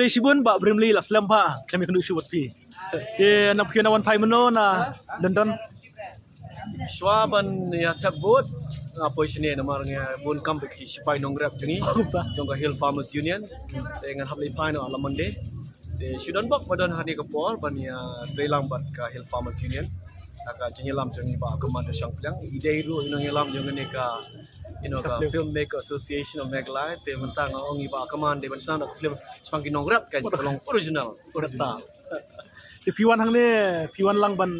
Bremly sibun ba Bremly la Phlim pa kami kendu shubut pi. Nak kian awan pai meno na London. Swaban ya tabut apa sini nama orangnya bun kampek sipai nongrap jungi jongga Hill Farmers Union dengan habli pai no alamande de sudan bok badan hari kapor ban ya trelang bat ka Hill Farmers Union aka jenyelam jungi ba komando syangplang ide ru inongelam jongene ka ka Filmmaker Association of Megalai te mentang ongi ba komando ban sana film spangi nongrap kan tolong original original Di piwan hang ne piwan lang ban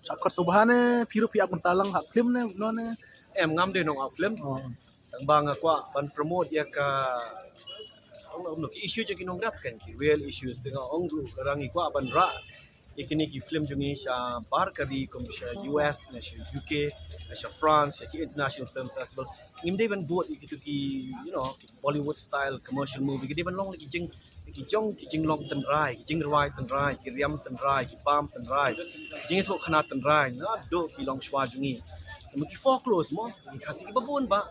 sakot subhane piru piak mentalang hak Phlim ne no ne em ngam de nong film tang bang Kwah ban promote ya ka ong issue je kinong rap kan ki real issues tengah ong ru rangi Kwah ban ra ikini ki film jungi sha bar kadi kom sha US na sha UK na sha France ki international film festival ngim de ban buat ikitu ki Bollywood style commercial movie ki de ban long ki jing long tan rai ki jing rai tan rai ki riam tan rai ki pam tan rai jing thok khana tan rai na do ki long shwa jungi ki folklore mo ki khasi ki babon ba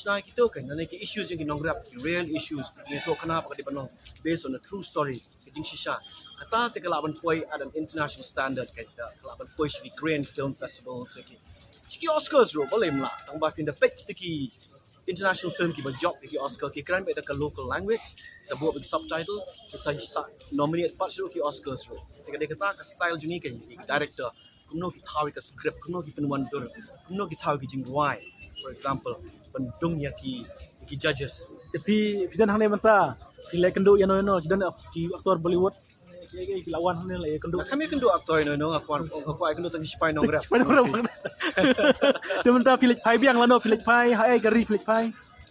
Snai kita kan nana ki issues yang kinong rap real issues ni to kenapa di panong based on a true story kijing shisha kata te kalaban poi ada international standard kita kalaban poi di grand film festival ki Oscars ro boleh mla tang ba pinda pek ki international film ki ba job ki Oscar ki kran beta ka local language sebuah big subtitle kisah nominate pas ro ki Oscars ro te kata ka style juni kan director kumno ki thawi ka script kumno ki penwan dur kumno ki thawi ki jing why for example pendung ya ki judges tapi pidan hang ne menta kilai kendu ya no dan ki aktor Bollywood ki lawan hang ne la kendu kami kendu aktor no aku kendu tang sipai nong rap tu menta pilih pai biang la no pilih pai hai gari pilih pai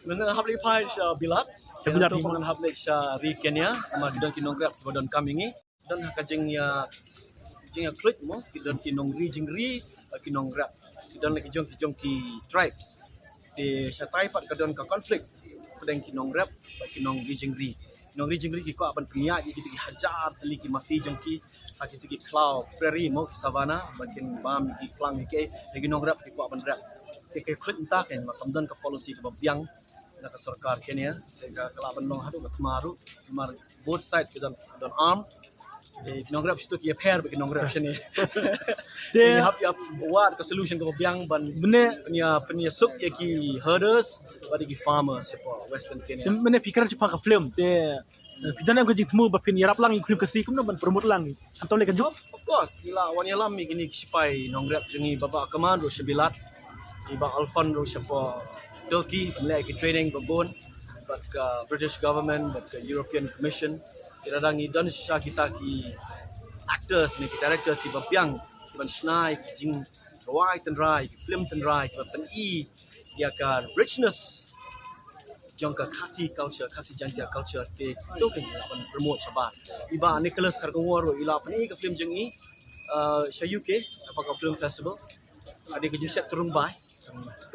menang habli pai sha bilat bilat tu menang habli sha ri Kenya ama gidan ki nong rap bodon kamingi dan hakajing ya klik mo gidan ki nong ri jingri ki nong rap gidan lagi jong ki tribes di satai pat kadon ka konflik pedang kinong rap kinong rijingri ki ko aban pnia ki hajar tali ki masih jengki aki ki cloud prairie mo savana bakin bam ki klang ki kinong rap ki ko aban rap ke klik entah kan makam dan ka policy ka biang na ka sarkar Kenya ka kalaban long hadu ka tamaru mar both sides kidan arm kinong rap situ ki pair kinong rap sini de hap ya what ka solution ka biang ban bene punya sub ya ki herders bagi ki farmers for western Kenya bene pikiran cepat ka Phlim de pidan aku jing temu bapin yarap lang iklim kasi kum ban promote lang atau le kan of course ila wan yalam mi gini sipai nong rap jungi baba komando sebilat iba alfan ro siapa Turkey le ki training babon but British government but European Commission Kiradang dan kita ki actors ni ki directors ki bapiang ki ban snai ki jing rai tan rai ki film tan rai ki tan dia ka richness jong ka Khasi culture Khasi janja culture ke to ke ban promote sabar iba Nicholas kargongor ila pan ka film jeng Shaduh ke apa ka film festival ada ke jing set turun bai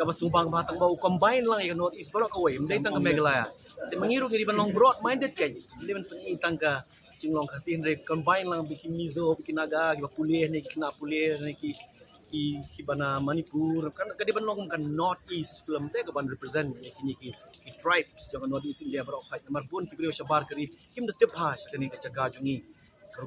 ka basumbang batang bau combine lang ka north east baru ka way mdai tang ka Meghalaya te mangiru ke di ban long broad minded kan di ban tang ka jinglong Khasi re combine lang bikin mizo bikin naga ki pulih ni kena pulih ni ki bana Manipur kan ka di ban long kan north east film te ka ban represent ni ki tribes jangan north east India baru khai mar pun ki brio sabar kari kim de tip ha sakani ka jaga jungi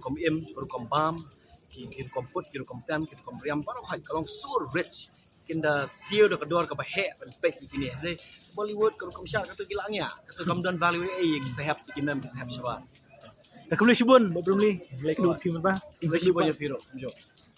kom bam ki kom put ki kom tam ki kom riam baru khai kalong sur rich kinda siu do kedor ka bahe ban pek kini re Bollywood kom syar kata gilangnya kata kam dan value yang sehat kinam sehat syaba tak boleh sibun Bremly like do film ba English boy firo jo